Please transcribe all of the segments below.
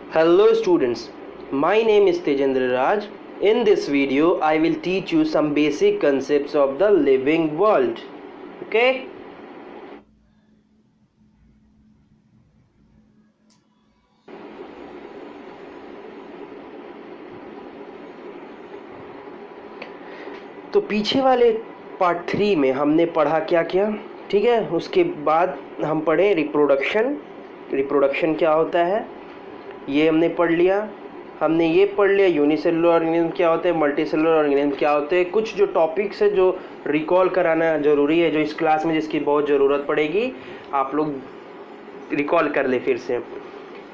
Hello students, my name is Tejendra Raj. In this video, I will teach you some basic concepts of the living world. Okay? तो पीछे वाले part 3 में हमने पढ़ा क्या क्या, ठीक है। उसके बाद हम पढ़े रिप्रोडक्शन क्या होता है, ये हमने पढ़ लिया। हमने ये पढ़ लिया यूनिसेलुलर ऑर्गेनिज्म क्या होते हैं, मल्टीसेलुलर ऑर्गेनिज्म क्या होते हैं। कुछ जो टॉपिक्स है जो रिकॉल कराना ज़रूरी है, जो इस क्लास में जिसकी बहुत ज़रूरत पड़ेगी, आप लोग रिकॉल कर ले फिर से।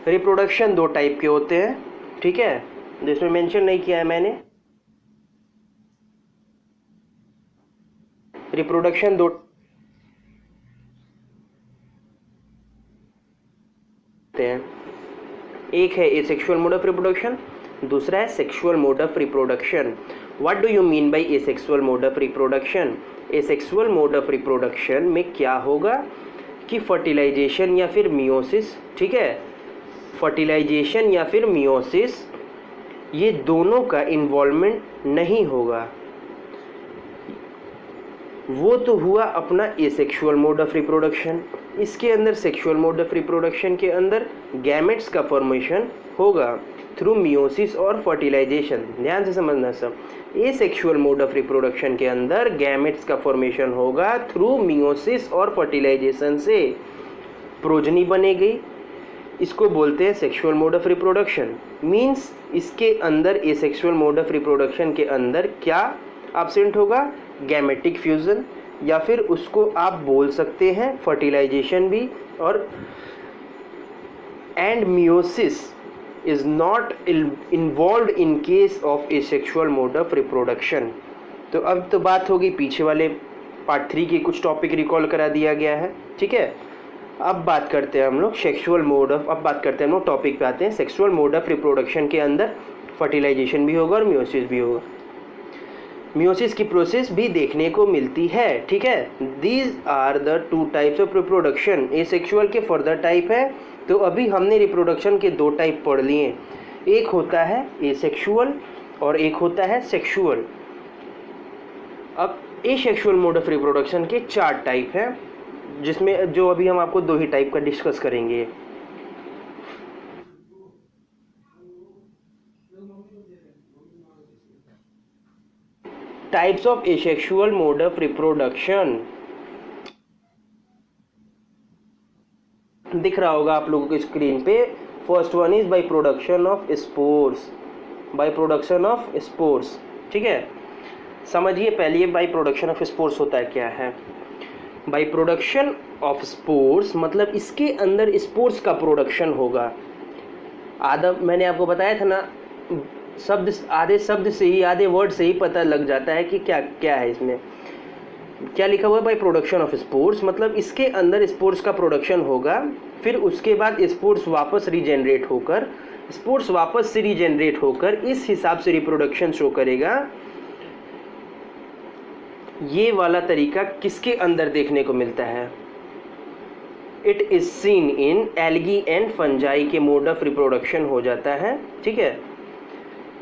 रिप्रोडक्शन 2 टाइप के होते हैं, ठीक है, जिसमें मेंशन नहीं किया है मैंने। रिप्रोडक्शन 2 हैं, एक है एसेक्सुअल मोड ऑफ रिप्रोडक्शन, दूसरा है sexual mode of reproduction. What do you mean by asexual mode of reproduction? Asexual mode of reproduction में क्या होगा कि फर्टिलाइजेशन या फिर मियोसिस, ठीक है, फर्टिलाइजेशन या फिर मियोसिस, ये दोनों का इन्वॉल्वमेंट नहीं होगा। वो तो हुआ अपना एसेक्सुअल मोड ऑफ रिप्रोडक्शन। इसके अंदर सेक्सुअल मोड ऑफ रिप्रोडक्शन के अंदर गैमेट्स का फॉर्मेशन होगा थ्रू मियोसिस और फर्टिलाइजेशन। ध्यान से समझना सब। एसेक्सुअल मोड ऑफ रिप्रोडक्शन के अंदर गैमेट्स का फॉर्मेशन होगा थ्रू मियोसिस और फर्टिलाइजेशन से प्रोजनी बनेगी। इसको बोलते हैं sexual mode of reproduction. Means इसके अंदर एसेक्सुअल मोड ऑफ रिप्रोडक्शन के अंदर क्या एब्सेंट होगा? गैमेटिक फ्यूजन, या फिर उसको आप बोल सकते हैं फर्टिलाइजेशन भी। और and meiosis is not involve in case of asexual mode of reproduction. तो अब तो बात होगी, पीछे वाले पार्ट 3 के कुछ टॉपिक रिकॉल करा दिया गया है, ठीक है। अब बात करते हैं हम लोग सेक्सुअल मोड ऑफ, अब बात करते हैं हम लोग टॉपिक पे आते हैं। सेक्सुअल मोड ऑफ रिप्रोडक्शन के अंदर फर्टिलाइजेशन भी होगा और मियोसिस भी होगा। मियोसिस की प्रोसेस भी देखने को मिलती है, ठीक है। These are the 2 types of reproduction. Asexual के फर्दर टाइप है। तो अभी हमने रिप्रोडक्शन के 2 टाइप पढ़ लिए। एक होता है एसेक्सुअल और एक होता है सेक्सुअल। अब एसेक्सुअल मोड ऑफ रिप्रोडक्शन के 4 टाइप हैं, जिसमें जो अभी हम आपको 2 ही टाइप का डिस्कस करेंगे। Types of asexual mode of reproduction दिख रहा होगा आप लोगों की स्क्रीन पे। First one is by production of spores. By production of spores, ठीक है। समझिए पहले बाय प्रोडक्शन ऑफ स्पोर्स होता है क्या है। बाय प्रोडक्शन ऑफ स्पोर्स मतलब इसके अंदर स्पोर्स का प्रोडक्शन होगा। आधा मैंने आपको बताया था ना, आधे शब्द से ही, आधे वर्ड से ही पता लग जाता है कि क्या क्या है। इसमें क्या लिखा हुआ है? बाय प्रोडक्शन ऑफ स्पोर्स मतलब इसके अंदर स्पोर्स का प्रोडक्शन होगा। फिर उसके बाद स्पोर्स वापस रीजनरेट होकर इस हिसाब से रिप्रोडक्शन शो करेगा। ये वाला तरीका किसके अंदर देखने को मिलता है? It is seen in algae and fungi के मोड ऑफ रिप्रोडक्शन हो जाता है, ठीक है।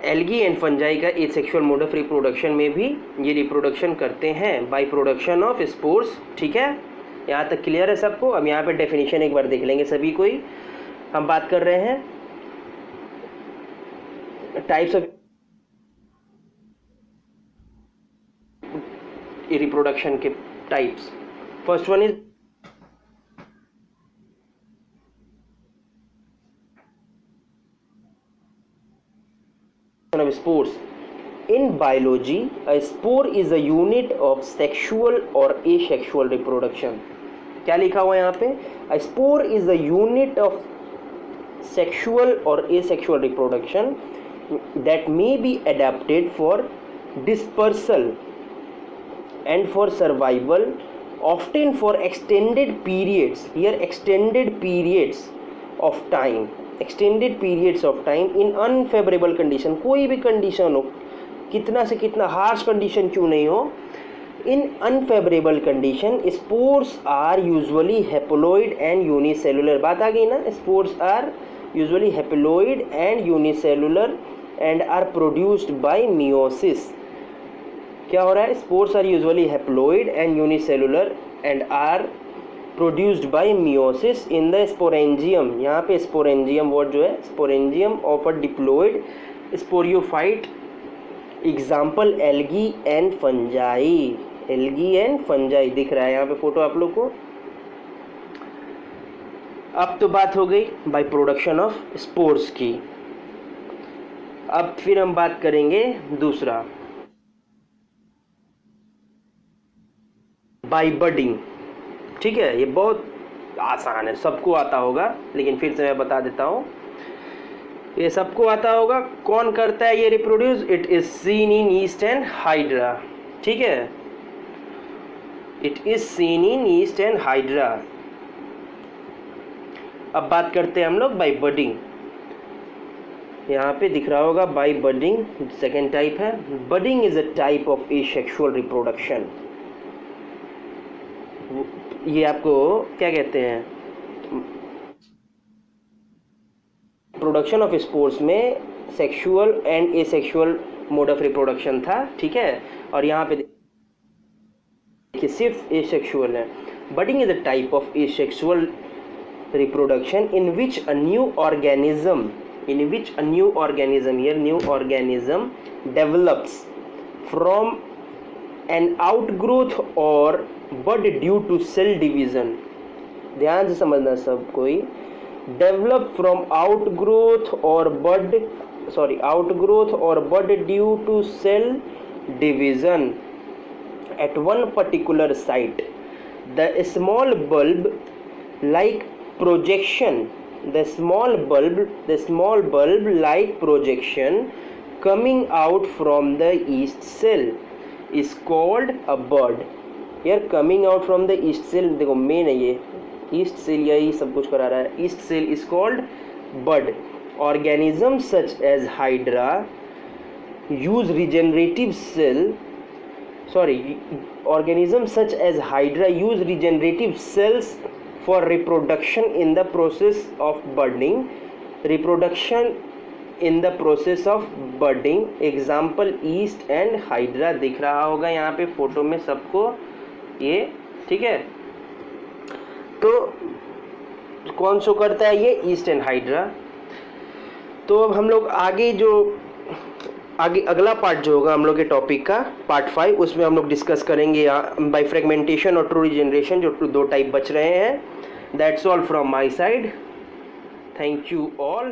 एल्गी एंड फंजाई का एसेक्सुअल मोड ऑफ रिप्रोडक्शन में भी ये रिप्रोडक्शन करते हैं बाय प्रोडक्शन ऑफ स्पोर्स, ठीक है। यहाँ तक क्लियर है सबको? अब यहाँ पे डेफिनेशन एक बार देख लेंगे सभी कोई। हम बात कर रहे हैं टाइप्स ऑफ रिप्रोडक्शन के types. First one is of spores. In biology, a spore is a unit of sexual or asexual reproduction. क्या लिखा हुआ है यहाँ पे? A spore is a unit of sexual or asexual reproduction that may be adapted for dispersal and for survival, often for extended periods. Here, extended periods of time. Extended periods of time in unfavourable condition. कोई भी condition हो, कितना से कितना harsh condition क्यों नहीं हो, in unfavourable condition spores are usually haploid and unicellular. बात आ गई ना, spores are usually haploid and unicellular and are produced by meiosis. क्या हो रहा है? Spores are usually haploid and unicellular and are produced by meiosis in the sporangium. यहाँ पे स्पोरेंजियम वर्ड जो है, sporangium of a diploid sporophyte. Example algae and fungi. Algae and fungi दिख रहा है यहाँ पे फोटो आप लोग को. अब तो बात हो गई बाय प्रोडक्शन ऑफ स्पोर्स की. अब फिर हम बात करेंगे दूसरा, बाय बडिंग. ठीक है, ये बहुत आसान है, सबको आता होगा, लेकिन फिर से मैं बता देता हूँ. ये सबको आता होगा. कौन करता है ये reproduce? It is seen in east and hydra. ठीक है, it is seen in east and hydra. अब बात करते हैं हम लोग बाय बडिंग. यहाँ पे दिख रहा होगा बाय बडिंग सेकेंड टाइप है. Budding is a type of asexual reproduction. ये आपको क्या कहते हैं? प्रोडक्शन ऑफ स्पोर्स में sexual and asexual mode of reproduction था. ठीक है, और यहाँ पे देखिए सिर्फ एसेक्सुअल है. Budding is a type of asexual reproduction in which a new organism here new organism develops from an outgrowth or bud due to cell division. ध्यान से समझना सब कोई. develop from outgrowth or bud due to cell division at one particular site. The small bulb like projection, the small bulb like projection coming out from the yeast cell is called a bud. Here coming out from the yeast cell, देखो main है ये yeast cell, यही सब कुछ करा रहा है. yeast cell is called bud. Organisms such as hydra use regenerative cells for reproduction in the process of budding. Example yeast and hydra दिख रहा होगा यहाँ पे फोटो में सबको ये. ठीक है, तो कौन शो करता है ये? East and hydra. तो अब हम लोग आगे अगला पार्ट जो होगा हम लोग के टॉपिक का पार्ट 5, उसमें हम लोग डिस्कस करेंगे बाय फ्रेगमेंटेशन और ट्रू रिजनरेशन, जो 2 टाइप बच रहे हैं. That's all from my side. Thank you all.